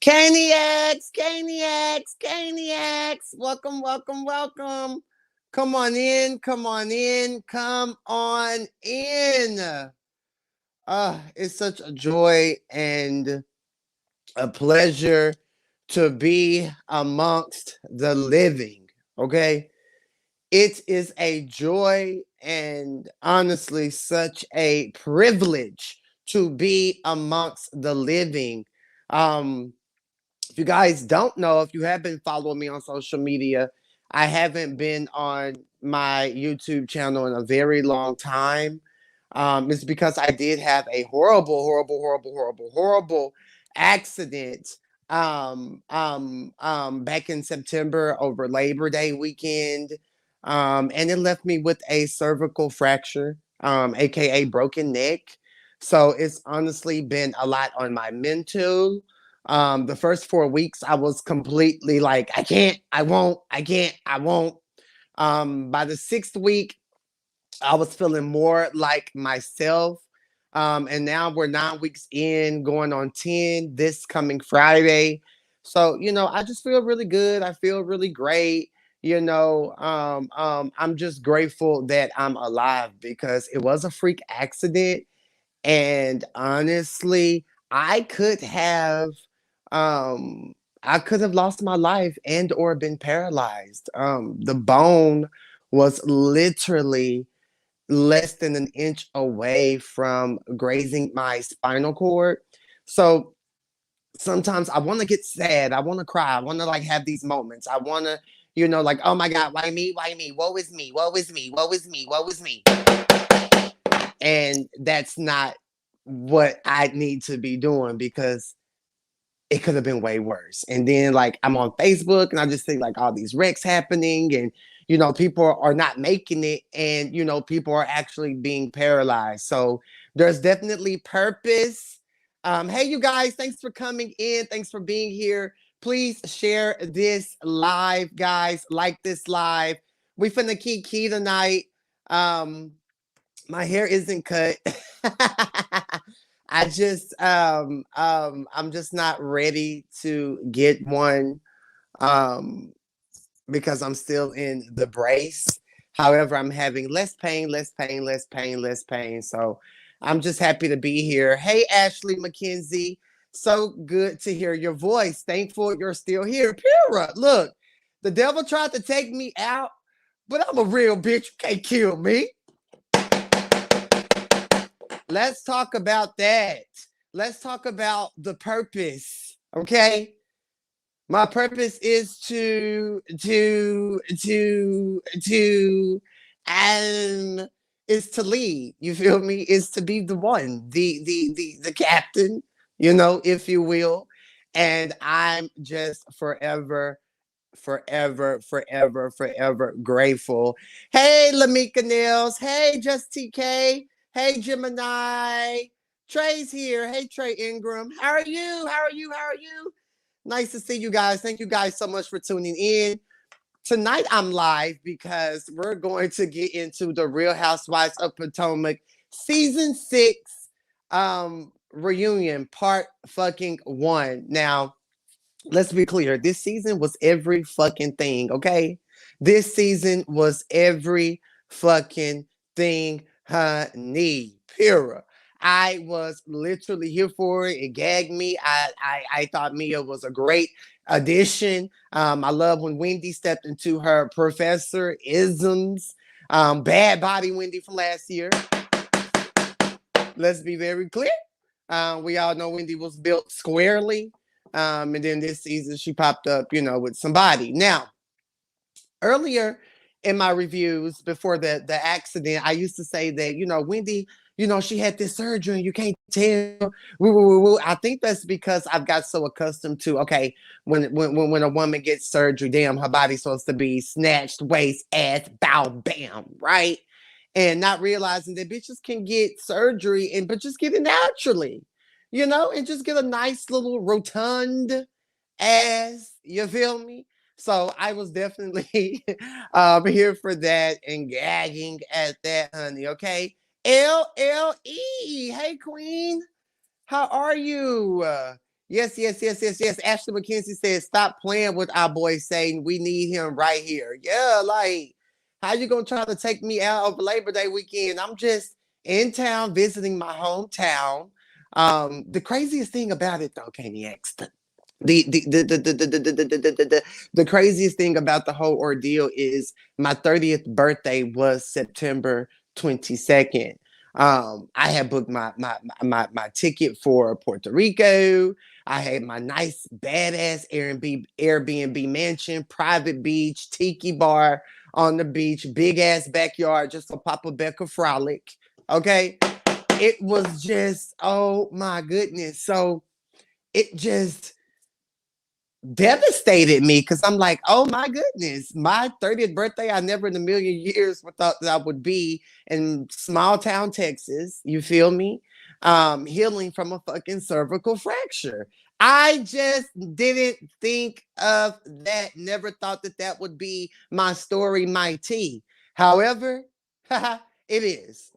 CAINIACS, CAINIACS, CAINIACS. Welcome, welcome, welcome. Come on in, come on in, come on in. It's such a joy and a pleasure to be amongst the living. Okay. It is a joy and honestly such a privilege to be amongst the living. Um, if you guys don't know, if you have been following me on social media, I haven't been on my YouTube channel in a very long time. It's because I did have a horrible accident back in September over Labor Day weekend. And it left me with a cervical fracture, aka broken neck. So it's honestly been a lot on my mental. The first 4 weeks, I was completely like, I can't, I won't, I can't, I won't. By the sixth week, I was feeling more like myself. And now we're 9 weeks in, going on 10 this coming Friday. So, I just feel really good. I feel really great. I'm just grateful that I'm alive because it was a freak accident. And honestly, I could have um I could have lost my life and or been paralyzed. The bone was literally less than an inch away from grazing my spinal cord. So sometimes I want to get sad, I want to cry, I want to like have these moments. I want to, like, oh my God, why me? Why me? Woe is me, woe is me, woe is me, woe is me. And that's not what I need to be doing because it could have been way worse. And then like I'm on Facebook and I just see like all these wrecks happening and people are not making it and people are actually being paralyzed. So there's definitely purpose. Hey you guys, thanks for coming in. Thanks for being here. Please share this live, guys. Like this live. We finna keeeee tonight. My hair isn't cut. I'm just not ready to get one um because I'm still in the brace. However, I'm having less pain, less pain, less pain, less pain. So I'm just happy to be here. Hey Ashley McKenzie, so good to hear your voice. Thankful you're still here. Pura, look, the devil tried to take me out, but I'm a real bitch. You can't kill me. Let's talk about that. Let's talk about the purpose. Okay. My purpose is to is to lead. You feel me? Is to be the one, the captain, if you will. And I'm just forever grateful. Hey, Lamika Nils. Hey, Just TK. Hey, Gemini. Trey's here. Hey, Trey Ingram. How are you? How are you? How are you? Nice to see you guys. Thank you guys so much for tuning in. Tonight I'm live because we're going to get into the Real Housewives of Potomac season 6 reunion part fucking 1. Now, let's be clear. This season was every fucking thing, okay? This season was every fucking thing, honey. Pura. I was literally here for it. It gagged me. I thought Mia was a great addition. I love when Wendy stepped into her professor isms. Bad body Wendy from last year. Let's be very clear. We all know Wendy was built squarely. And then this season she popped up, with somebody. Now, earlier in my reviews before the accident, I used to say that, Wendy, she had this surgery and you can't tell. I think that's because I've got so accustomed to, okay, when a woman gets surgery, damn, her body's supposed to be snatched, waist, ass, bow, bam, right? And not realizing that bitches can get surgery but just get it naturally, and just get a nice little rotund ass. You feel me? So I was definitely here for that and gagging at that, honey. Okay. LLE. Hey, Queen. How are you? Yes. Ashley McKenzie says, stop playing with our boy Satan. We need him right here. Yeah, like, how you gonna try to take me out of Labor Day weekend? I'm just in town visiting my hometown. The craziest thing about it though, KNX, the craziest thing about the whole ordeal is my 30th birthday was September 22nd. I had booked my ticket for Puerto Rico. I had my nice badass Airbnb mansion, private beach, tiki bar on the beach, big ass backyard just for Papa Becca frolic. Okay. It was just, oh my goodness. So it just devastated me because I'm like, oh my goodness, my 30th birthday, I never in a million years thought that I would be in small town Texas. You feel me? Healing from a fucking cervical fracture. I just didn't think of that. Never thought that that would be my story, my tea. However, it is.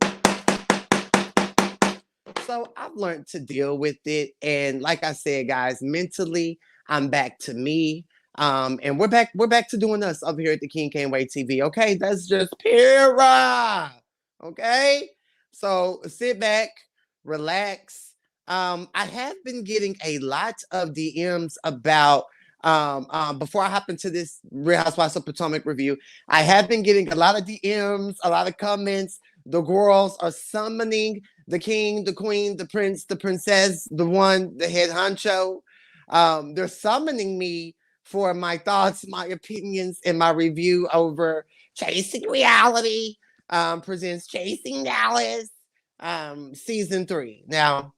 So I've learned to deal with it. And like I said, guys, mentally, I'm back to me. And we're back to doing us over here at the KAINIACS. Okay, that's just Pyrrha. Okay. So sit back, relax. I have been getting a lot of DMs about before I hop into this Real Housewives of Potomac review. I have been getting a lot of DMs, a lot of comments. The girls are summoning the king, the queen, the prince, the princess, the one, the head honcho. They're summoning me for my thoughts, my opinions, and my review over Chasing Reality presents Chasing Dallas season 3. Now,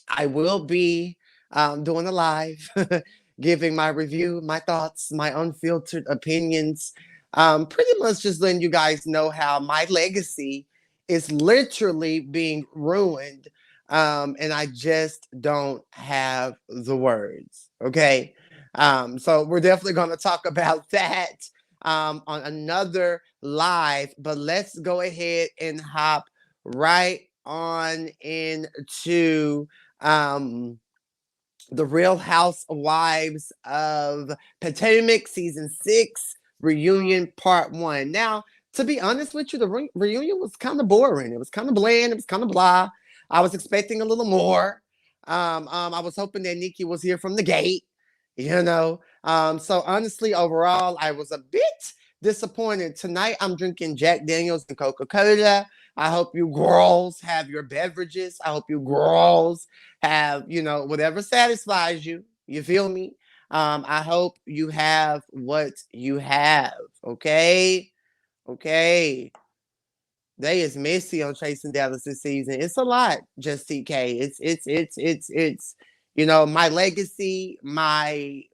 I will be doing a live, giving my review, my thoughts, my unfiltered opinions. Pretty much just letting you guys know how my legacy is literally being ruined. And I just don't have the words. Okay. So we're definitely going to talk about that on another live, but let's go ahead and hop right on into the Real Housewives of Potomac season 6 reunion part 1. Now, to be honest with you, the reunion was kind of boring. It was kind of bland. It was kind of blah. I was expecting a little more. I was hoping that Nikki was here from the gate, you know. So honestly, overall, I was a bit disappointed. Tonight, I'm drinking Jack Daniels and Coca-Cola. I hope you girls have your beverages. I hope you girls have, whatever satisfies you. You feel me? I hope you have what you have. Okay. Okay. They is messy on Chasing Dallas this season. It's a lot, just TK. It's my legacy, my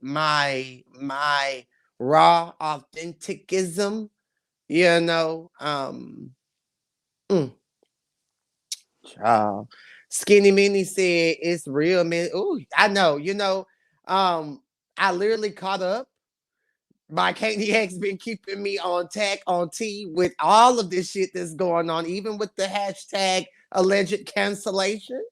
raw authenticism, you know. Mm, Child. Skinny Minnie said it's real, man. Oh, I know. I literally caught up. My KDX been keeping me on tack on T with all of this shit that's going on, even with the hashtag alleged cancellation.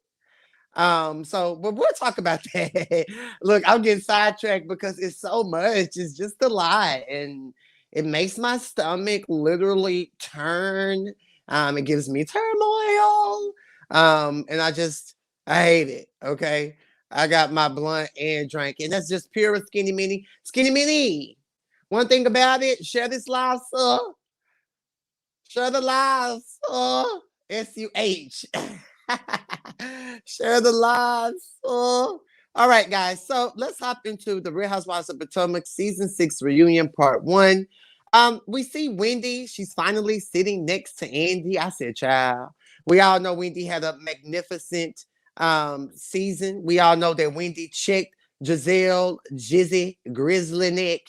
But we'll talk about that. Look, I'm getting sidetracked because it's so much. It's just a lot, and it makes my stomach literally turn. It gives me turmoil. And I hate it. Okay, I got my blunt and drink, and that's just pure skinny mini. Skinny mini. One thing about it, share this live, sir. Share the live, sir. SUH. Share the lives. Oh. All right, guys. So let's hop into the Real Housewives of Potomac season 6 reunion part 1. We see Wendy. She's finally sitting next to Andy. I said, child. We all know Wendy had a magnificent season. We all know that Wendy checked Gizelle, Jizzy, Grizzly Neck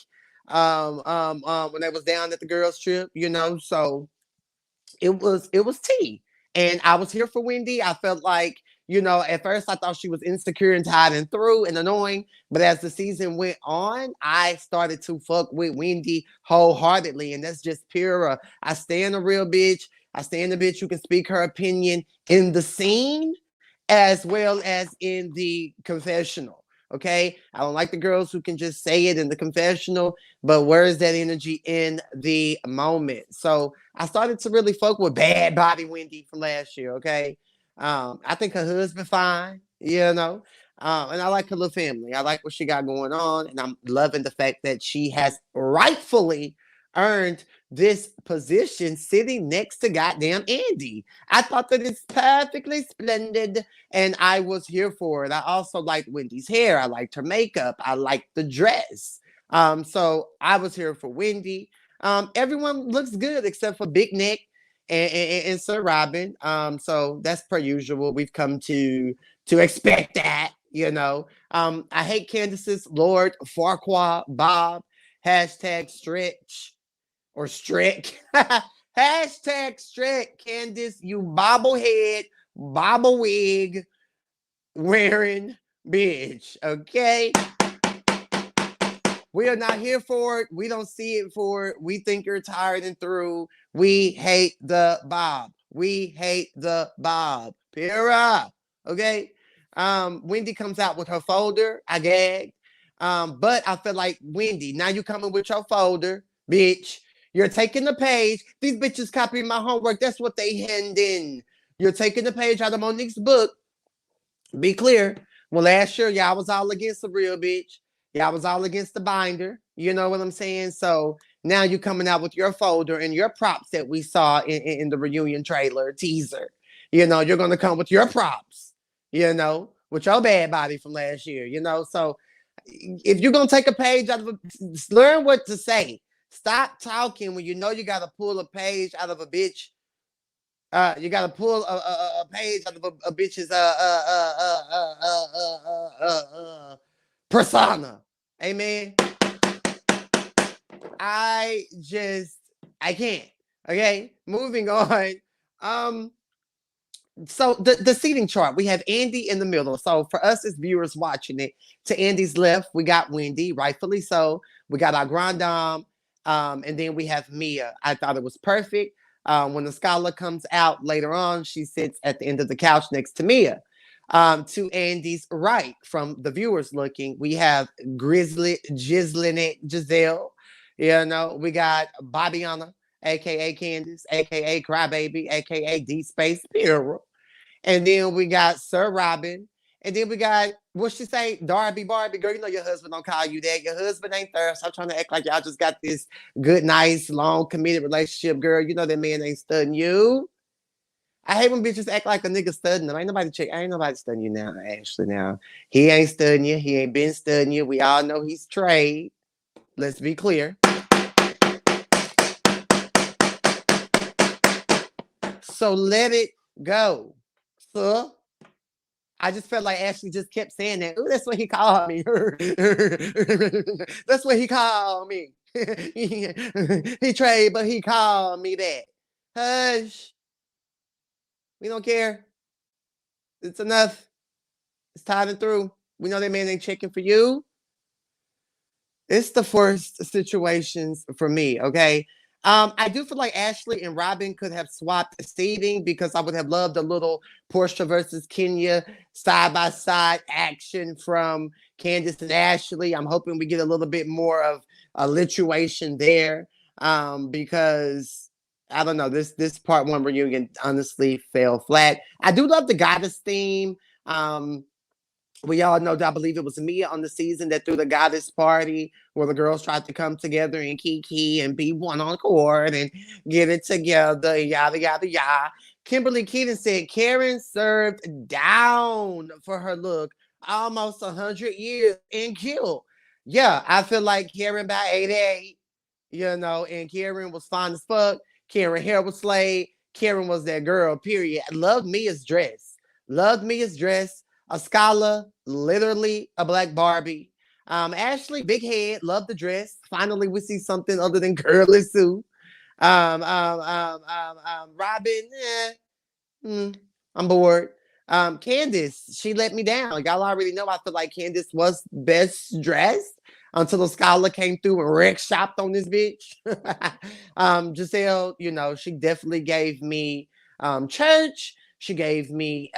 when they was down at the girls' trip, So it was tea. And I was here for Wendy. I felt like, at first I thought she was insecure and tired and through and annoying. But as the season went on, I started to fuck with Wendy wholeheartedly. And that's just pure. I stand a real bitch. I stand a bitch who can speak her opinion in the scene as well as in the confessional. Okay. I don't like the girls who can just say it in the confessional, but where's that energy in the moment? So I started to really focus with bad body Wendy from last year. Okay. I think her husband fine, you know. And I like her little family. I like what she got going on. And I'm loving the fact that she has rightfully earned this position sitting next to goddamn Andy. I thought that it's perfectly splendid and I was here for it. I also liked Wendy's hair. I liked her makeup. I liked the dress. So I was here for Wendy. Everyone looks good except for Big Nick and Sir Robin. So that's per usual. We've come to expect that, you know. I hate Candace's Lord Farquaad Bob hashtag stretch or strick. Hashtag strick, Candace, you bobblehead, bobble wig wearing bitch. Okay. We are not here for it. We don't see it for it. We think you're tired and through. We hate the Bob. We hate the Bob. Pira. Okay. Wendy comes out with her folder. I gagged. But I feel like Wendy, now you coming with your folder, bitch. You're taking the page. These bitches copying my homework. That's what they hand in. You're taking the page out of Monique's book. Be clear. Well, last year, y'all was all against the real bitch. Y'all was all against the binder. You know what I'm saying? So now you coming out with your folder and your props that we saw in the reunion trailer teaser. You know, you're going to come with your props, you know, with your bad body from last year, you know. So if you're going to take a page out of a, learn what to say. Stop talking when you know you got to pull a page out of a bitch. You got to pull a page out of a bitch's persona. Amen. I can't. Okay, moving on. So the seating chart, we have Andy in the middle. So for us as viewers watching it, to Andy's left, we got Wendy, rightfully so. We got our grand dame, and then we have Mia. I thought it was perfect. When the scholar comes out later on, she sits at the end of the couch next to Mia. To Andy's right, from the viewers looking, we have Grizzly Gizzlinet Gizelle. You know, we got Bobbiana, aka Candace, aka Crybaby, aka D Space Pira. And then we got Sir Robin. And then we got, what she say? Darby Barbie. Girl, you know your husband don't call you that. Your husband ain't there. Stop trying to act like y'all just got this good, nice, long, committed relationship, girl. You know that man ain't studying you. I hate when bitches act like a nigga studying them. Ain't nobody studying you now, Ashley. Now, he ain't studying you. He ain't been studying you. We all know he's trade. Let's be clear. So let it go. So I just felt like Ashley just kept saying that. Ooh, that's what he called me. That's what he called me. He trade, but he called me that. Hush. We don't care. It's enough. It's tied and through. We know that man ain't checking for you. It's the first situations for me, okay? I do feel like Ashley and Robin could have swapped seating because I would have loved a little Portia versus Kenya side-by-side action from Candace and Ashley. I'm hoping we get a little bit more of a lituation there because I don't know, this part one reunion honestly fell flat. I do love the goddess theme. We all know that I believe it was Mia on the season that threw the goddess party where the girls tried to come together and kiki and be one on chord and get it together, yada, yada, yada. Kimberly Keaton said Karen served down for her look almost 100 years and killed. Yeah, I feel like Karen by 88, you know, and Karen was fine as fuck. Karen hair was slayed. Karen was that girl, period. Loved Mia's dress. Loved Mia's dress. A scholar, literally a black Barbie. Ashley, big head, love the dress. Finally, we see something other than curly Sue. Robin, I'm bored. Candace, she let me down. Like, y'all already know, I feel like Candace was best dressed until the scholar came through and wreck shopped on this bitch. Gizelle, you know, she definitely gave me church. She gave me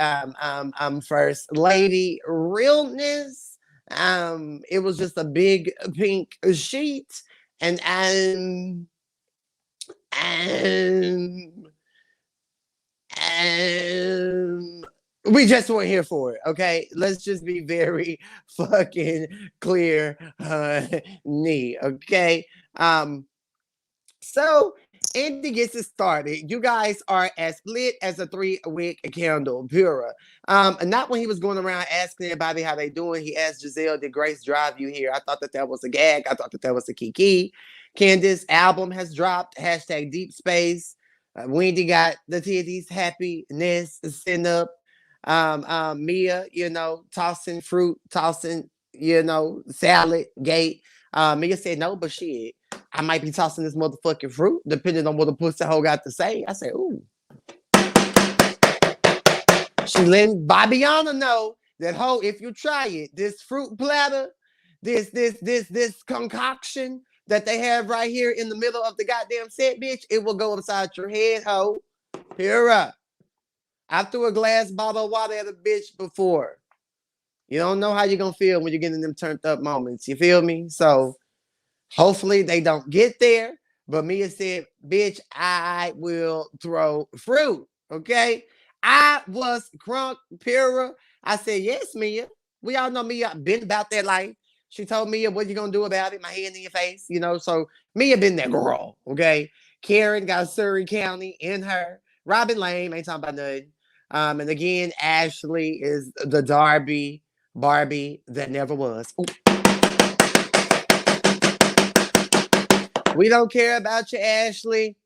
first lady realness. It was just a big pink sheet, and and and we just weren't here for it. Okay, let's just be very fucking clear, knee. Okay, so Andy gets it started. You guys are as lit as a 3-wick candle, pure. And not when he was going around asking everybody how they doing. He asked Gizelle, "Did Grace drive you here?" I thought that that was a gag. I thought that that was a kiki. Candace album has dropped. Hashtag Deep Space. Wendy got the titties happiness sent up. Mia, tossing fruit, tossing, salad gate. Mia said no, but shit, I might be tossing this motherfucking fruit, depending on what the pussy hoe got to say. I said, ooh. She letting Bobbiana know that, ho, if you try it, this fruit platter, this concoction that they have right here in the middle of the goddamn set, bitch, it will go upside your head, ho. Here up. I threw a glass bottle of water at a bitch before. You don't know how you're gonna feel when you're getting them turned up moments. You feel me? So hopefully they don't get there. But Mia said, bitch, I will throw fruit. Okay. I was crunk, Pyrrha. I said, yes, Mia. We all know Mia been about that life. She told Mia, what you gonna do about it? My hand in your face, So Mia been that girl. Okay. Karen got Surrey County in her. Robin Lane ain't talking about nothing. And again, Ashley is the Barbie that never was. Ooh. We don't care about you, Ashley.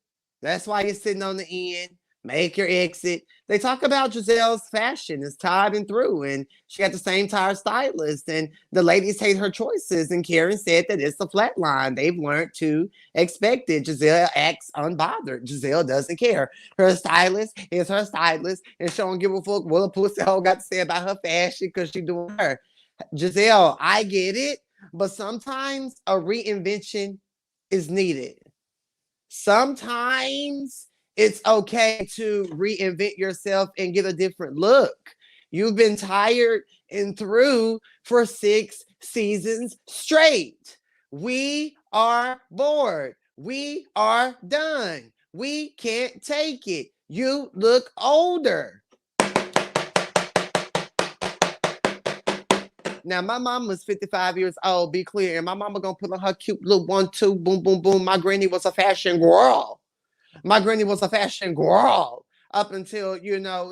That's why you're sitting on the end. Make your exit. They talk about Gizelle's fashion is tied and through, and she got the same tire stylist, and the ladies hate her choices. And Karen said that it's a flat line. They've learned to expect it. Gizelle acts unbothered. Gizelle doesn't care. Her stylist is her stylist, and she don't give a fuck what a pussy hole got to say about her fashion because she's doing her. Gizelle, I get it, but sometimes a reinvention is needed. Sometimes it's okay to reinvent yourself and get a different look. You've been tired and through for 6 seasons straight. We are bored. We are done. We can't take it. You look older. Now, my mom was 55 years old, be clear. And my mama gonna put on her cute little 1-2, boom, boom, boom. My granny was a fashion girl. My granny was a fashion girl up until,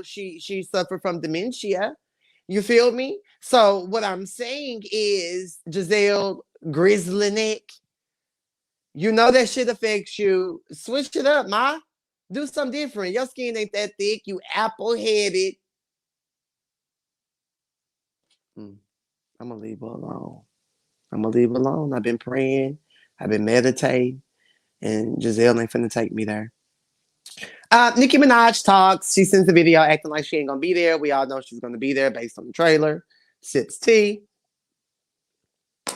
she suffered from dementia. You feel me? So what I'm saying is, Gizelle Grizzly Neck, that shit affects you. Switch it up, ma. Do something different. Your skin ain't that thick. You apple-headed. I'm gonna leave her alone. I've been praying. I've been meditating. And Gizelle ain't finna take me there. Nicki Minaj talks. She sends a video acting like she ain't gonna be there. We all know she's gonna be there based on the trailer. Sips tea.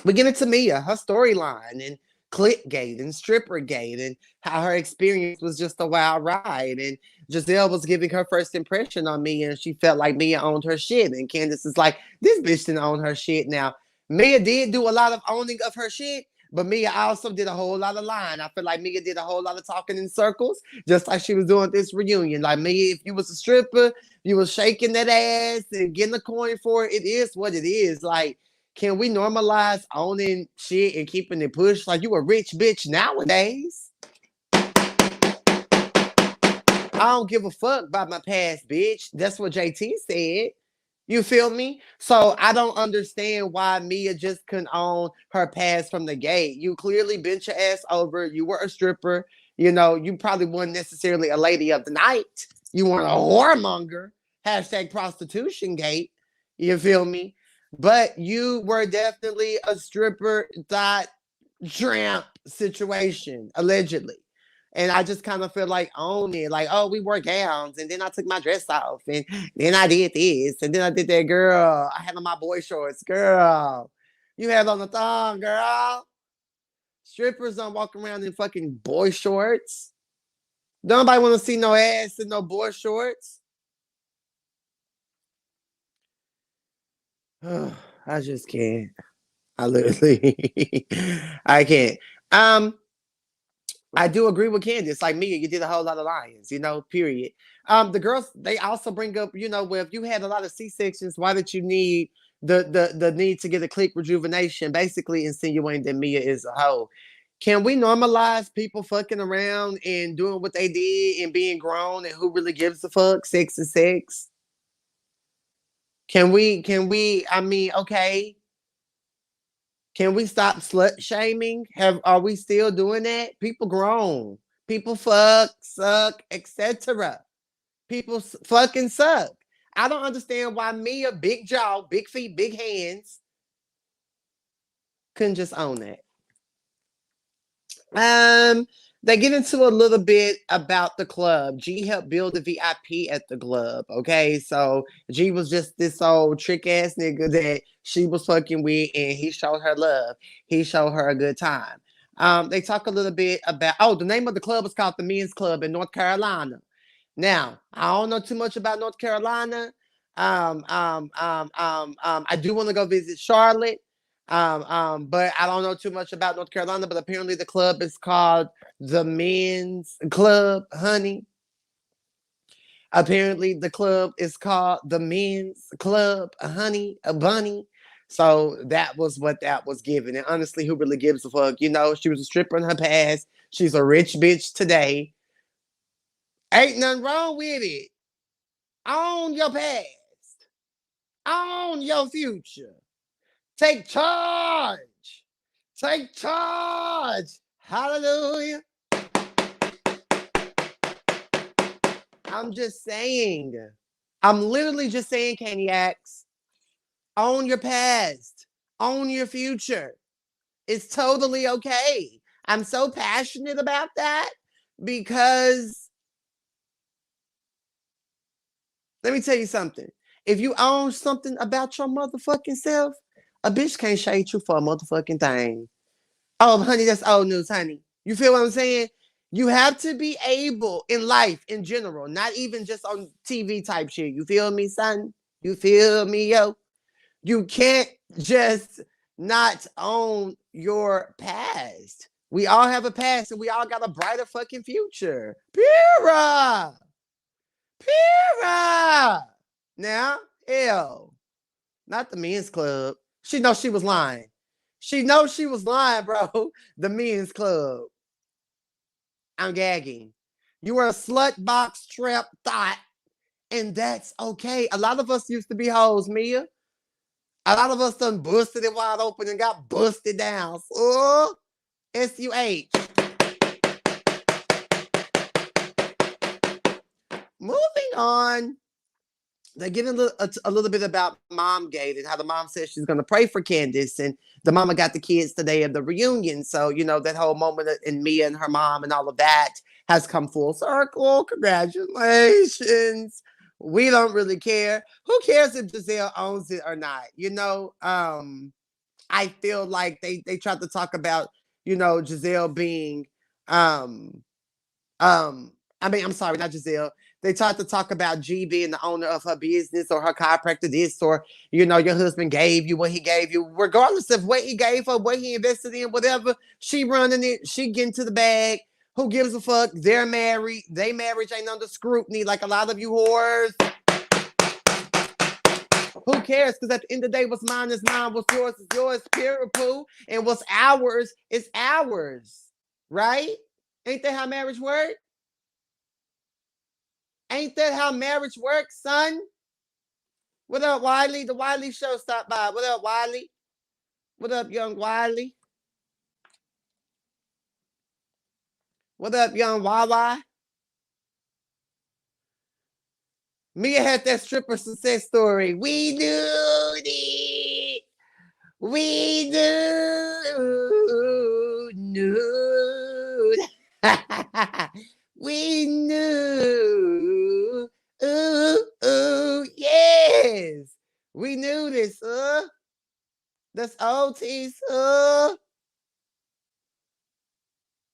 We get into Mia, her storyline, and Clickgate and Strippergate, and how her experience was just a wild ride. And Gizelle was giving her first impression on Mia, and she felt like Mia owned her shit. And Candace is like, this bitch didn't own her shit. Now, Mia did do a lot of owning of her shit, but Mia also did a whole lot of lying. I feel like Mia did a whole lot of talking in circles, just like she was doing this reunion. Like, Mia, if you was a stripper, you was shaking that ass and getting a coin for it. It is what it is. Like, can we normalize owning shit and keeping it pushed? Like, you a rich bitch nowadays. I don't give a fuck about my past, bitch. That's what JT said. You feel me? So I don't understand why Mia just couldn't own her past from the gate. You clearly bent your ass over. You were a stripper. You probably weren't necessarily a lady of the night. You weren't a whoremonger. Hashtag prostitution gate. You feel me? But you were definitely a stripper tramp situation, allegedly. And I just kind of feel like own it. Like, oh, we wore gowns, and then I took my dress off, and then I did this, and then I did that. Girl, I had on my boy shorts. Girl, you had on the thong, girl. Strippers don't walk around in fucking boy shorts. Nobody want to see no ass in no boy shorts. I just can't. I literally, I can't. Um, I do agree with Candace. Like Mia, you did a whole lot of lions, period. The girls, they also bring up, well, if you had a lot of C-sections, why did you need the need to get a click rejuvenation? Basically insinuating that Mia is a hoe. Can we normalize people fucking around and doing what they did and being grown and who really gives a fuck? Sex is sex. I mean, okay. Can we stop slut shaming? Are we still doing that? People grown. People fuck, suck, etc. People fucking suck. I don't understand why Mia, big jaw, big feet, big hands, couldn't just own that. They get into a little bit about the club. G helped build the VIP at the club. Okay, so G was just this old trick ass nigga that she was fucking with, and he showed her love. He showed her a good time. They talk a little bit about the name of the club is called the Men's Club in North Carolina. Now, I don't know too much about North Carolina. I do want to go visit Charlotte. But I don't know too much about North Carolina, but apparently the club is called the Men's Club, honey. Apparently the club is called the Men's Club, honey, a bunny. So that was what that was given. And honestly, who really gives a fuck? She was a stripper in her past. She's a rich bitch today. Ain't nothing wrong with it. Own your past. Own your future. Take charge. Take charge. Hallelujah. I'm just saying. I'm literally just saying, CAINIACS. Own your past. Own your future. It's totally okay. I'm so passionate about that because let me tell you something. If you own something about your motherfucking self, a bitch can't shade you for a motherfucking thing. Oh, honey, that's old news, honey. You feel what I'm saying? You have to be able in life in general, not even just on TV type shit. You feel me, son? You feel me, yo? You can't just not own your past. We all have a past and we all got a brighter fucking future. Pura! Pura! Now, hell, not the men's club. She knows she was lying. She knows she was lying, bro. The men's club. I'm gagging. You were a slut box trap thought, and that's okay. A lot of us used to be hoes, Mia. A lot of us done busted it wide open and got busted down. SUH. Moving on. They're getting a little bit about mom gate and how the mom says she's going to pray for Candace, and the mama got the kids today of the reunion. So, that whole moment in Mia and her mom and all of that has come full circle. Congratulations. We don't really care. Who cares if Gizelle owns it or not? I feel like they tried to talk about, Gizelle being I'm sorry, not Gizelle. They tried to talk about G being the owner of her business or her chiropractor this, or your husband gave you what he gave you, regardless of what he gave her, what he invested in, whatever. She running it, she getting to the bag. Who gives a fuck? They're married. They marriage ain't under scrutiny like a lot of you whores. Who cares? Because at the end of the day, what's mine is mine, what's yours is yours, period, poo. And what's ours is ours. Right? Ain't that how marriage works? Ain't that how marriage works, son? What up, Wiley? The Wiley Show stopped by. What up, Wiley? What up, young Wiley? What up, young Wawa? Mia had that stripper success story. We knew it. We knew. We knew. Ooh, yes. We knew this, That's OT,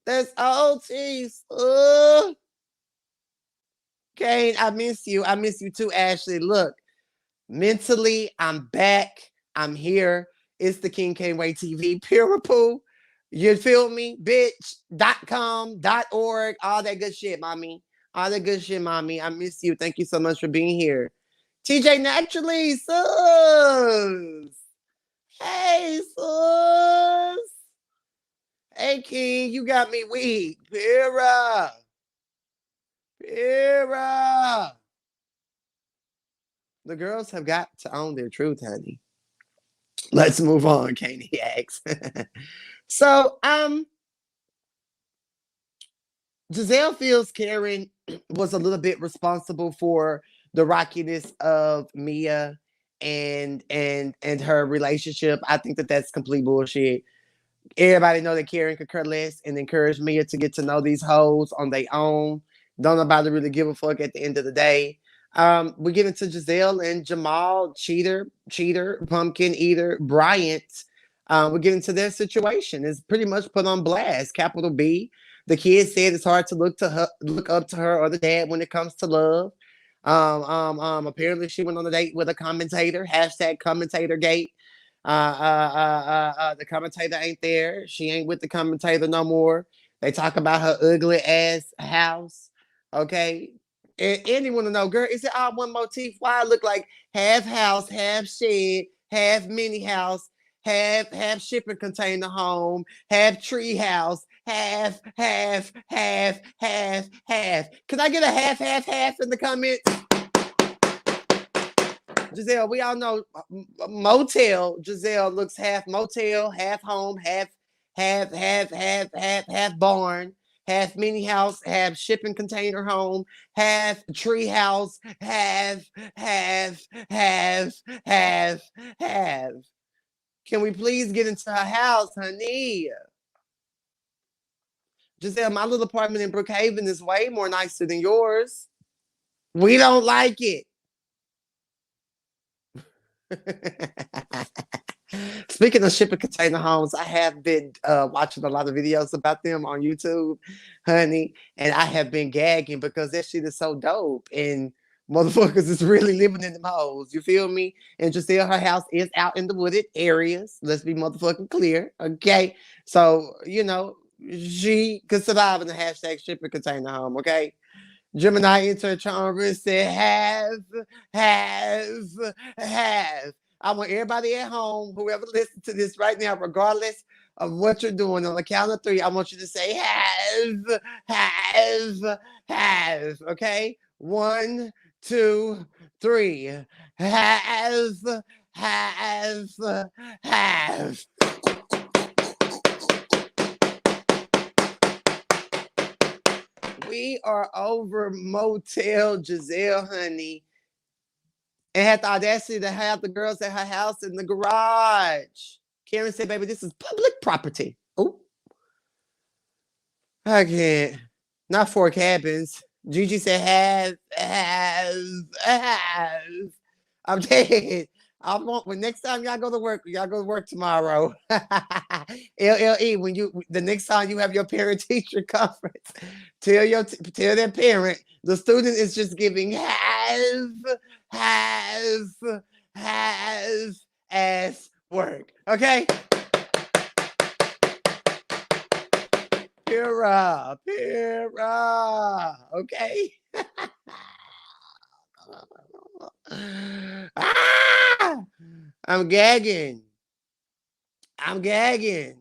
That's OT, Kane, I miss you. I miss you too, Ashley. Look, mentally, I'm back. I'm here. It's the Keeeeee Peer Report. You feel me? Bitch.com.org. All that good shit, mommy. All that good shit, mommy. I miss you. Thank you so much for being here. TJ Naturally, sus. Hey, sus. Hey, King, you got me weak. Pira. Pira. The girls have got to own their truth, honey. Let's move on, CAINIACS. So, Gizelle feels Karen was a little bit responsible for the rockiness of Mia and her relationship. I think that that's complete bullshit. Everybody know that Karen could care less and encourage Mia to get to know these hoes on their own. Don't nobody really give a fuck at the end of the day. We get into Gizelle and Jamal, cheater, pumpkin eater, Bryant. We get into their situation. It's pretty much put on blast. Capital B. The kid said it's hard to look up to her or the dad when it comes to love. Apparently she went on a date with a commentator. Hashtag commentator gate. The commentator ain't there. She ain't with the commentator no more. They talk about her ugly ass house. Okay. And anyone to know, girl, is it all one motif? Why I look like half house, half shed, half mini house, half shipping container home, half tree house, half. Can I get a half in the comments? Gizelle, we all know motel. Gizelle looks half motel, half home, half barn, half mini house, half shipping container home, half tree house, half. Can we please get into her house, honey? Gizelle, my little apartment in Brookhaven is way more nicer than yours. We don't like it. Speaking of shipping container homes, I have been watching a lot of videos about them on YouTube, honey, and I have been gagging because that shit is so dope. And motherfuckers is really living in them holes. You feel me? And Giselle, her house is out in the wooded areas. Let's be motherfucking clear. Okay. So, you know, she could survive in the hashtag shipping container home. Okay. Gemini entered chamber and said, have. I want everybody at home, whoever listens to this right now, regardless of what you're doing, on the count of three, I want you to say, have. Okay? 1, 2, 3. Have. We are over Motel Gizelle, honey, and had the audacity to have the girls at her house in the garage. Karen said, baby, this is public property. Oh, I can't. Not 4 cabins. Gigi said, have. I'm dead. I want when next time y'all go to work tomorrow. LLE, when the next time you have your parent teacher conference, tell that parent the student is just giving have as work. Okay. Pira. Okay. Ah! I'm gagging. I'm gagging.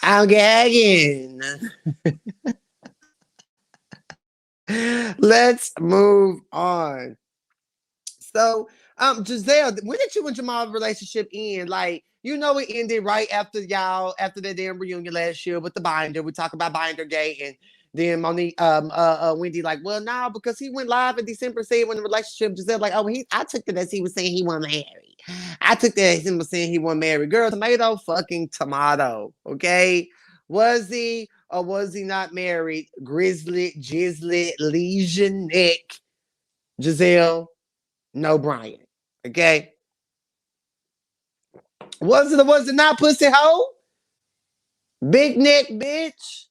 I'm gagging. Let's move on. So, Gizelle, when did you and Jamal's relationship end? Like, you know, it ended right after the damn reunion last year with the binder. We talk about binder gate, and then Monique, Wendy, like, well, no, because he went live in December saying when the relationship, Giselle, like, oh, I took that as he was saying he wasn't married. I took that as him saying he wasn't married. Girl, tomato, fucking tomato. Okay, was he or was he not married? Grizzly, Jizzly, Legion, Nick, Gizelle. No, Brian. Okay. Was it or was it not, pussy hoe? Big neck bitch.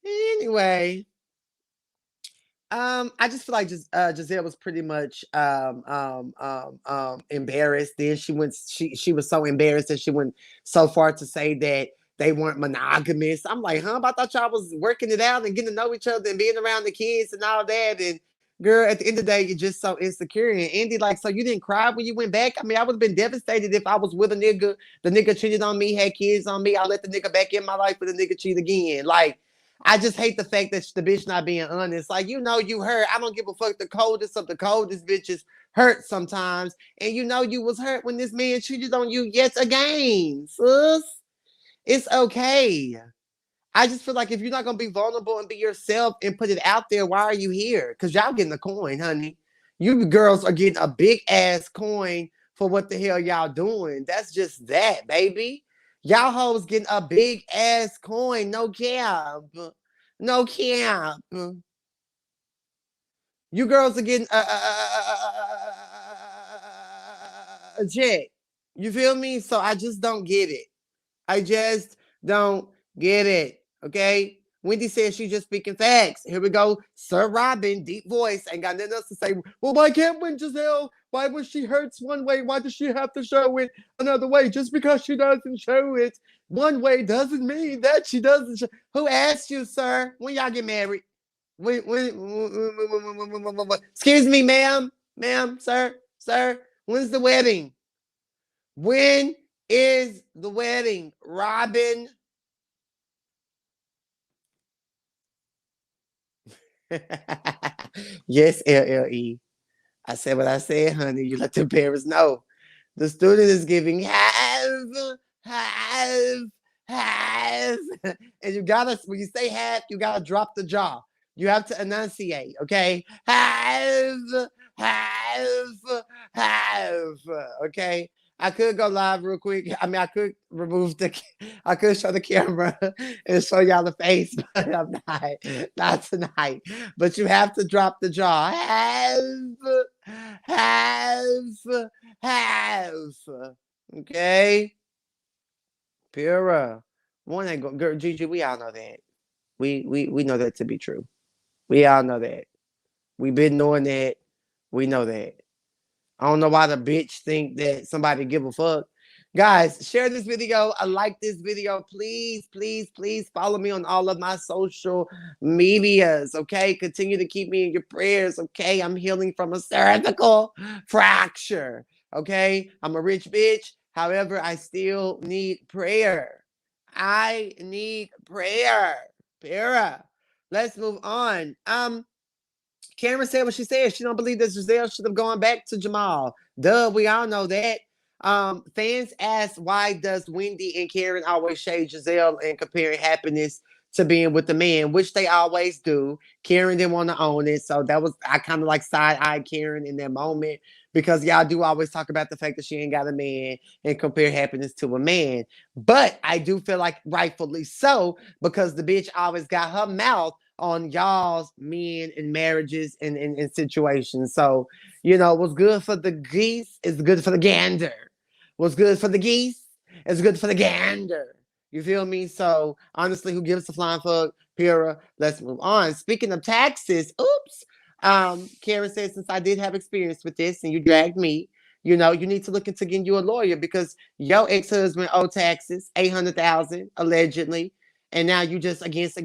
Anyway, I just feel like Gizelle was pretty much embarrassed. Then she was so embarrassed that she went so far to say that they weren't monogamous. I'm like, huh? I thought y'all was working it out and getting to know each other and being around the kids and all that. And girl, at the end of the day, you're just so insecure. And Andy, like, so you didn't cry when you went back? I mean, I would have been devastated if I was with a nigga, the nigga cheated on me, had kids on me. I let the nigga back in my life, but the nigga cheat again. Like, I just hate the fact that the bitch not being honest. Like, you know, you hurt. I don't give a fuck. The coldest of the coldest bitches hurt sometimes. And you know you was hurt when this man cheated on you yet again, sis. It's okay. I just feel like if you're not gonna be vulnerable and be yourself and put it out there, why are you here? Because y'all getting a coin, honey. You girls are getting a big ass coin for what the hell y'all doing. That's just that, baby. Y'all hoes getting a big ass coin. No cap. No cap. You girls are getting a check. You feel me? So I just don't get it. I just don't get it. Okay. Wendy says she's just speaking facts. Here we go. Sir Robin, deep voice, ain't got nothing else to say. Well, why can't when Gizelle? Why when she hurts one way, why does she have to show it another way? Just because she doesn't show it one way doesn't mean that she doesn't show. Who asked you, sir? When y'all get married? Excuse me, ma'am, sir. When's the wedding? When is the wedding, Robin? Yes, LLE. I said what I said, honey. You let the parents know. The student is giving half, half. And you gotta, when you say half, you gotta drop the jaw. You have to enunciate, okay? Half, half. Okay? I could go live real quick. I mean, I could I could show the camera and show y'all the face, but I'm not tonight. But you have to drop the jaw. Have, have. Okay? Pura. One ain't go, girl, Gigi, we all know that. We know that to be true. We all know that. We've been knowing that. We know that. I don't know why the bitch think that somebody give a fuck. Guys, share this video. I like this video. Please, please, please follow me on all of my social medias. Okay. Continue to keep me in your prayers. Okay. I'm healing from a cervical fracture. Okay. I'm a rich bitch. However, I still need prayer. I need prayer. Prayer. Let's move on. Cameron said what she said. She don't believe that Gizelle should have gone back to Jamal. Duh, we all know that. Fans ask why does Wendy and Karen always shade Gizelle and comparing happiness to being with the man, which they always do. Karen didn't want to own it, so that was I kind of like side-eyed Karen in that moment because y'all do always talk about the fact that she ain't got a man and compare happiness to a man. But I do feel like rightfully so because the bitch always got her mouth on y'all's men and marriages and situations. So, you know, what's good for the geese is good for the gander. What's good for the geese is good for the gander. You feel me? So honestly, who gives a flying fuck? Pira, let's move on. Speaking of taxes, oops. Karen said, since I did have experience with this and you dragged me, you know, you need to look into getting you a lawyer because your ex-husband owed taxes, 800,000 allegedly. And now you just against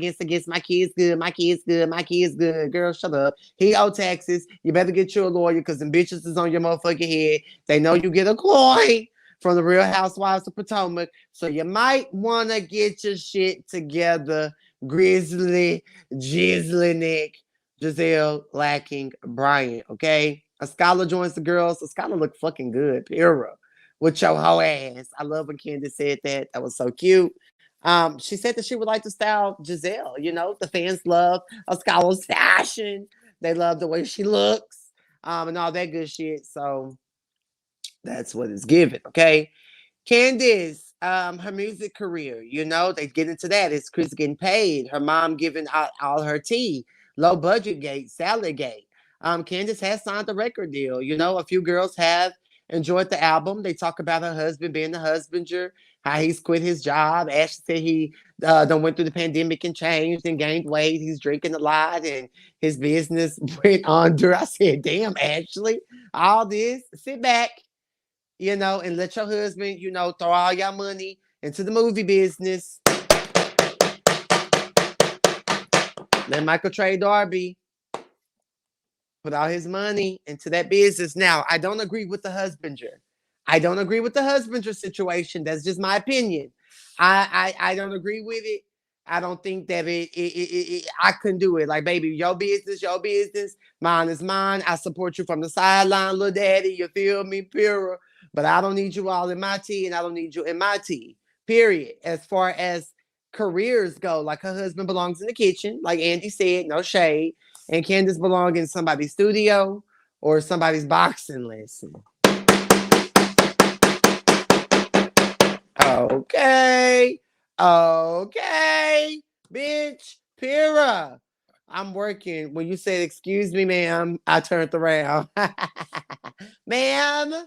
my kids good, my kids good, my kids good. Girl, shut up. He owe taxes. You better get you a lawyer because them bitches is on your motherfucking head. They know you get a coin from the Real Housewives of Potomac. So you might want to get your shit together. Grizzly, Nick, Gizelle, Lacking, Bryant, okay? A scholar joins the girls. A scholar look fucking good, Pira, with your hoe ass. I love when Candace said that. That was so cute. She said that she would like to style Gizelle. You know, the fans love a scholar's fashion. They love the way she looks, and all that good shit. So that's what it's given. Okay. Candace, her music career, you know, they get into that. Is Chris getting paid? Her mom giving out all her tea. Low budget gate, salad gate. Candace has signed a record deal. You know, a few girls have, Enjoyed the album. They talk about her husband being the husbander, how he's quit his job. Ashley said he done went through the pandemic and changed and gained weight. He's drinking a lot and his business went under. I said, damn, Ashley, all this. Sit back, and let your husband, throw all your money into the movie business. Let Michael Trey Darby put all his money into that business. Now, I don't agree with the husbander. I don't agree with the husbander situation. That's just my opinion. I don't agree with it. I don't think that I couldn't do it. Like, baby, your business, mine is mine. I support you from the sideline, little daddy. You feel me? Pure. But I don't need you all in my tea, and I don't need you in my tea. Period. As far as careers go, like her husband belongs in the kitchen, like Andy said, no shade. And Candace belong in somebody's studio or somebody's boxing lesson. Okay. Bitch. Pira. I'm working. When you said, excuse me, ma'am, I turned around. Ma'am.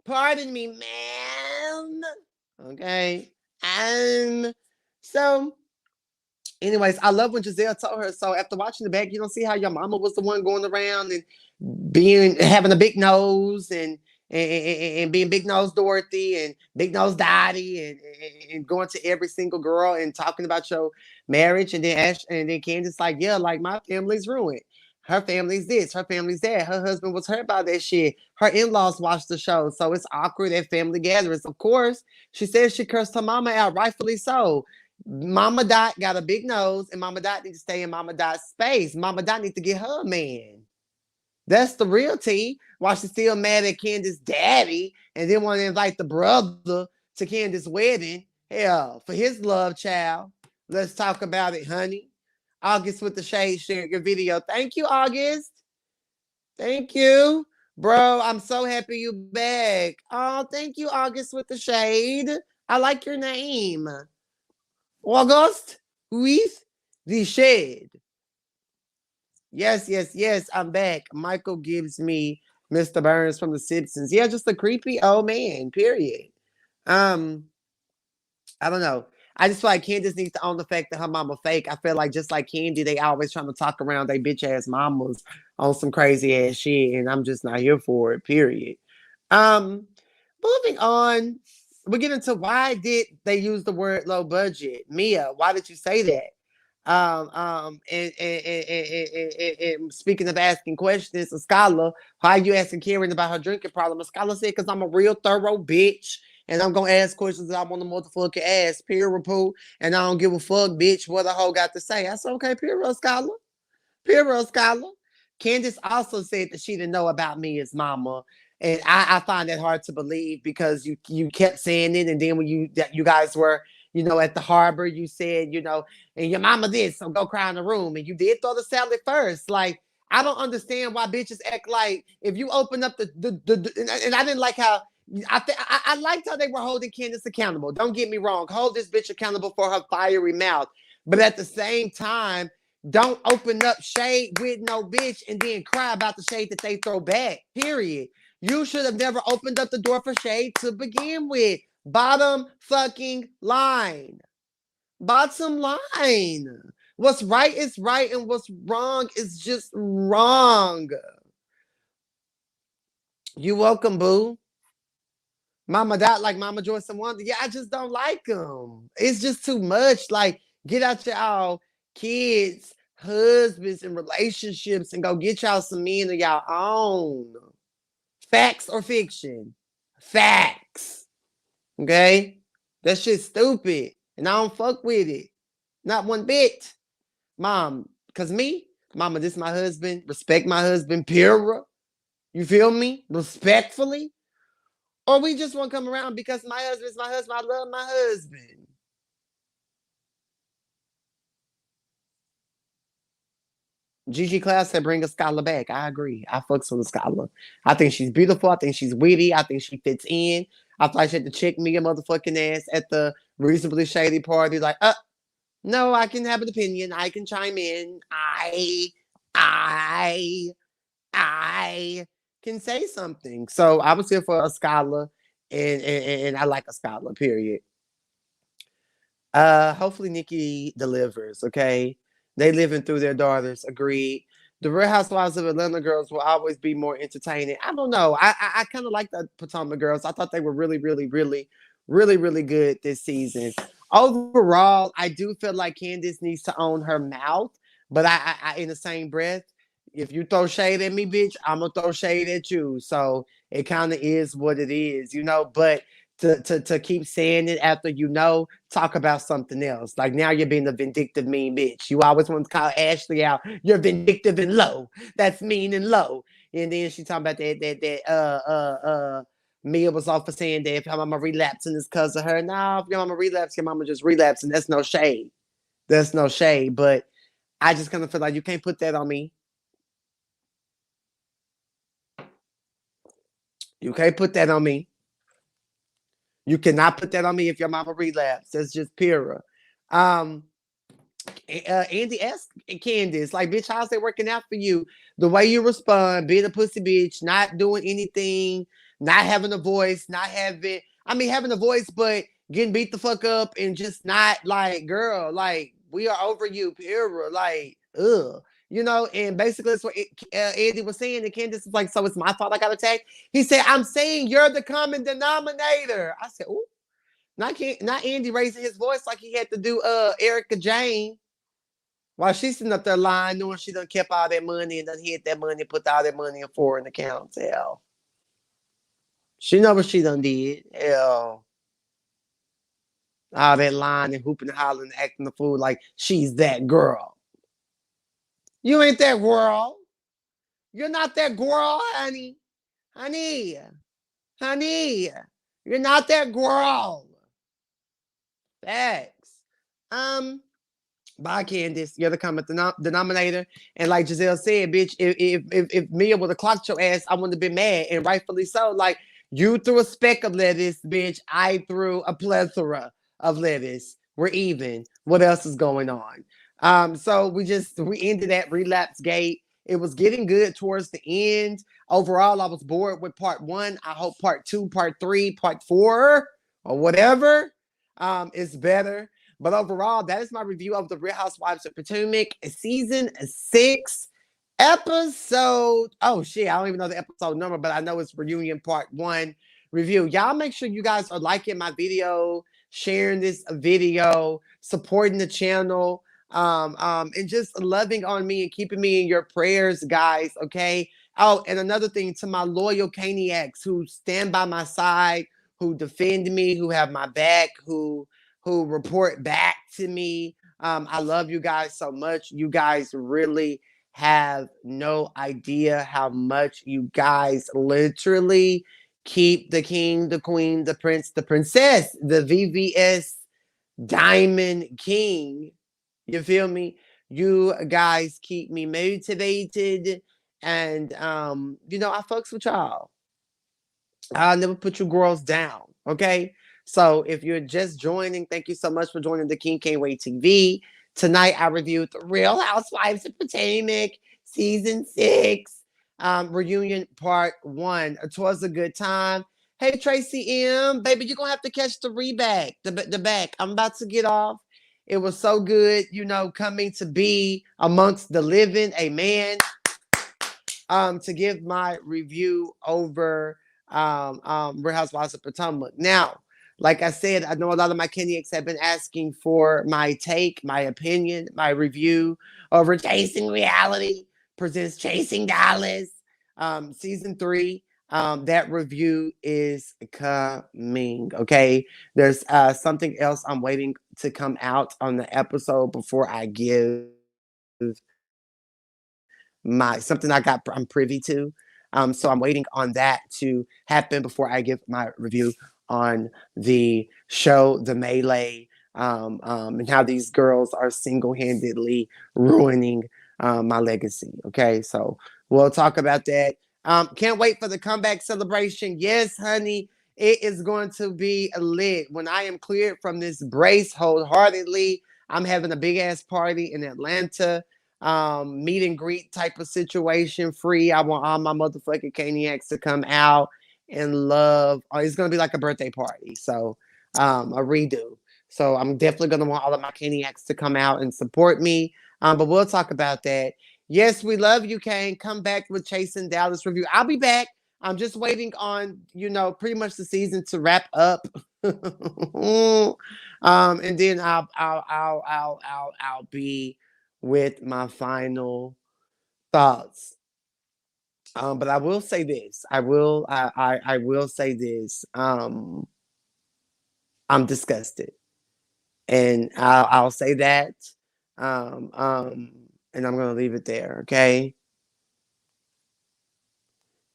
Pardon me, ma'am. Okay. So anyways, I love when Gizelle told her. So after watching the back, you don't see how your mama was the one going around and having a big nose and being Big Nose Dorothy and Big Nose Dottie and going to every single girl and talking about your marriage, and then Candace like, yeah, like my family's ruined. Her family's this, her family's that. Her husband was hurt by that shit. Her in-laws watched the show, so it's awkward at family gatherings. Of course, she says she cursed her mama out, rightfully so. Mama Dot got a big nose, and Mama Dot needs to stay in Mama Dot's space. Mama Dot needs to get her a man. That's the real tea. While she's still mad at Candace's daddy and then want to invite the brother to Candace's wedding. Hell, for his love child. Let's talk about it, honey. August with the shade shared your video. Thank you, August. Thank you. Bro, I'm so happy you back. Oh, thank you, August with the shade. I like your name. August with the shade. Yes, I'm back. Michael gives me Mr. Burns from The Simpsons. Yeah, just a creepy old man, period. I don't know. I just feel like Candace needs to own the fact that her mama fake. I feel like just like Candy, they always trying to talk around they bitch ass mamas on some crazy ass shit, and I'm just not here for it, period. Moving on, we get into why did they use the word low budget? Mia, why did you say that? And speaking of asking questions, a scholar, why are you asking Karen about her drinking problem? A scholar said, because I'm a real thorough bitch. And I'm gonna ask questions that I want to motherfucking ask, peer report, and I don't give a fuck, bitch, what the hoe got to say. I said, okay, peer scholar. Candace also said that she didn't know about Mia's mama. And I find that hard to believe because you kept saying it, and then when you guys were at the harbor, you said, and your mama this, so go cry in the room. And you did throw the salad first. Like, I don't understand why bitches act like if you open up and I didn't like how I liked how they were holding Candace accountable. Don't get me wrong. Hold this bitch accountable for her fiery mouth. But at the same time, don't open up shade with no bitch and then cry about the shade that they throw back. Period. You should have never opened up the door for shade to begin with. Bottom fucking line. Bottom line. What's right is right and what's wrong is just wrong. You welcome, boo. Mama Dot like Mama Joyce and Wanda. Yeah, I just don't like them. It's just too much. Like, get out y'all kids, husbands, and relationships and go get y'all some men of y'all own. Facts or fiction? Facts. Okay? That shit's stupid. And I don't fuck with it. Not one bit. Mom, because Mama, this is my husband. Respect my husband, Pira. You feel me? Respectfully. Or we just want to come around because my husband's my husband. I love my husband. Gigi Class said, bring a scholar back. I agree. I fucks with a scholar. I think she's beautiful. I think she's witty. I think she fits in. I thought she had to check me a motherfucking ass at the reasonably shady party. Like, no, I can have an opinion. I can chime in. I can say something. So I was here for a scholar, and I like a scholar. Period. Hopefully Nikki delivers. Okay, they living through their daughters. Agreed. The Real Housewives of Atlanta girls will always be more entertaining. I don't know. I kind of like the Potomac girls. I thought they were really good this season. Overall, I do feel like Candace needs to own her mouth, but I in the same breath, if you throw shade at me, bitch, I'm gonna throw shade at you. So it kind of is what it is, you know. But to keep saying it after talk about something else. Like now you're being a vindictive, mean bitch. You always want to call Ashley out. You're vindictive and low. That's mean and low. And then she talking about that Mia was off for saying that if her mama relapsing is because of her. No, if your mama relapse, your mama just relapsing. That's no shade. That's no shade. But I just kind of feel like you can't put that on me. You can't put that on me. You cannot put that on me if your mama relapse. That's just pure. Um, Andy asked Candace, like, bitch, how's it working out for you? The way you respond, being a pussy bitch, not doing anything, not having a voice, having a voice, but getting beat the fuck up and just not like, girl, like, we are over you, pure. Like, ugh. And basically that's what Andy was saying. And Candace was like, so it's my fault I got attacked? He said, I'm saying you're the common denominator. I said, ooh. Not Andy raising his voice like he had to do Erica Jane. While she's sitting up there lying, knowing she done kept all that money and done hid that money, put all that money in foreign accounts. Hell. She know what she done did. Hell. All that lying and hooping and hollering and acting the fool like she's that girl. You ain't that girl. You're not that girl, honey. Honey. Honey. You're not that girl. Facts. Bye, Candace. You're the common denominator. And like Gizelle said, bitch, if Mia would have clocked your ass, I wouldn't have been mad, and rightfully so. Like, you threw a speck of lettuce, bitch. I threw a plethora of lettuce. We're even. What else is going on? So we ended at relapse gate. It was getting good towards the end. Overall, I was bored with part one. I hope part two, part three, part four, or whatever is better. But overall, that is my review of the Real Housewives of Potomac season 6 episode. Oh shit, I don't even know the episode number, but I know it's reunion part 1 review. Y'all make sure you guys are liking my video, sharing this video, supporting the channel, and just loving on me and keeping me in your prayers, guys. Okay. Oh, and another thing, to my loyal CAINIACS who stand by my side, who defend me, who have my back, who report back to me. I love you guys so much. You guys really have no idea how much you guys literally keep the king, the queen, the prince, the princess, the VVS Diamond King. You feel me? You guys keep me motivated. And I fucks with y'all. I'll never put you girls down. Okay. So if you're just joining, thank you so much for joining the Keeeeee Tonight I reviewed the Real Housewives of Potomac season 6 reunion part 1. It was a good time. Hey Tracy M, baby, you're gonna have to catch the back. I'm about to get off. It was so good, coming to be amongst the living. Amen. To give my review over Real Housewives of Potomac. Now, like I said, I know a lot of my CAINIACS have been asking for my take, my opinion, my review over Chasing Reality presents Chasing Dallas season 3. That review is coming. Okay, there's something else I'm waiting to come out on the episode before I give something I'm privy to. So I'm waiting on that to happen before I give my review on the show, The Melee, and how these girls are single-handedly ruining my legacy. Okay, so we'll talk about that. Can't wait for the comeback celebration. Yes, honey, it is going to be lit. When I am cleared from this brace wholeheartedly, I'm having a big-ass party in Atlanta. meet and greet type of situation, free. I want all my motherfucking CAINIACS to come out and love. Oh, it's gonna be like a birthday party, so a redo. So I'm definitely gonna want all of my CAINIACS to come out and support me. But we'll talk about that. Yes, we love you, Kane. Come back with Chasing Dallas review. I'll be back. I'm just waiting on, pretty much the season to wrap up. And then I'll be with my final thoughts. But I will say this. I will say this. I'm disgusted. And I'll say that. Um, um, and I'm gonna leave it there, okay?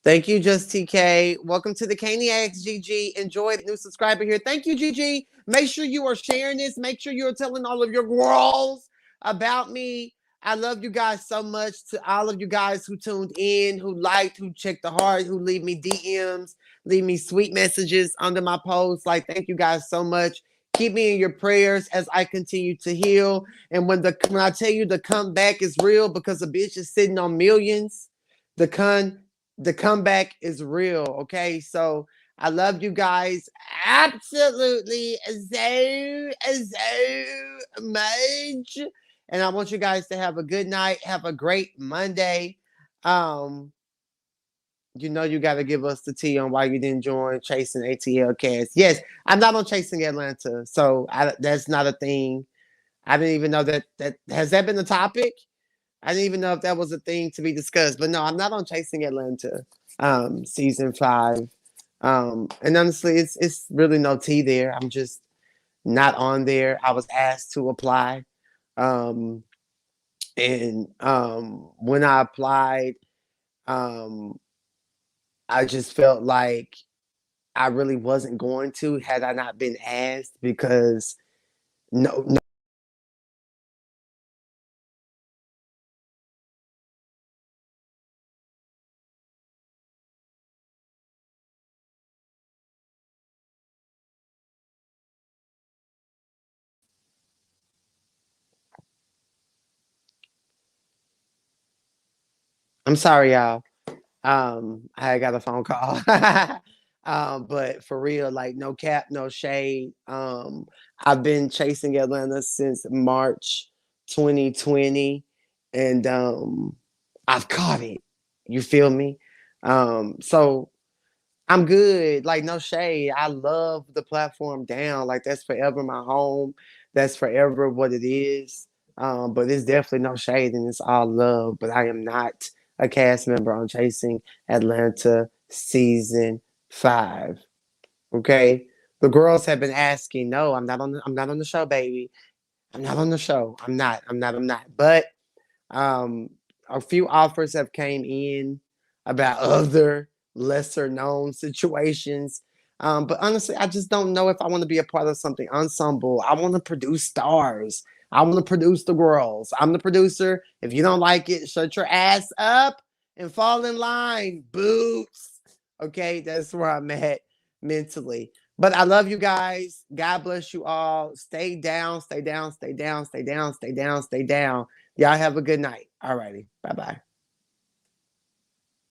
Thank you, Just TK. Welcome to the CAINIACS, GG. Enjoy the new subscriber here. Thank you, GG. Make sure you are sharing this. Make sure you're telling all of your girls about me. I love you guys so much. To all of you guys who tuned in, who liked, who checked the heart, who leave me DMs, leave me sweet messages under my posts. Like, thank you guys so much. Keep me in your prayers as I continue to heal. And when I tell you the comeback is real because the bitch is sitting on millions, the comeback is real. Okay, so I love you guys absolutely so much, and I want you guys to have a good night, have a great Monday. You got to give us the tea on why you didn't join Chasing ATL Cast. Yes, I'm not on Chasing Atlanta, so that's not a thing. I didn't even know that has that been a topic. I didn't even know if that was a thing to be discussed. But no, I'm not on Chasing Atlanta season 5. And honestly, it's really no tea there. I'm just not on there. I was asked to apply. And when I applied, I just felt like I really wasn't going to had I not been asked, because no. I'm sorry, y'all. I got a phone call. But for real, like, no cap, no shade. I've been chasing Atlanta since March 2020, and I've caught it. You feel me? So I'm good. Like, no shade. I love the platform down. Like, that's forever my home. That's forever what it is. But it's definitely no shade and it's all love. But I am not a cast member on Chasing Atlanta season 5. Okay. The girls have been asking. No, I'm not on the show, baby. I'm not on the show. I'm not. But um, a few offers have came in about other lesser known situations. But honestly, I just don't know if I want to be a part of something ensemble. I want to produce stars. I want to produce the girls. I'm the producer. If you don't like it, shut your ass up and fall in line, boots. Okay, that's where I'm at mentally. But I love you guys. God bless you all. Stay down, stay down, stay down, stay down, stay down, stay down. Y'all have a good night. All righty. Bye-bye.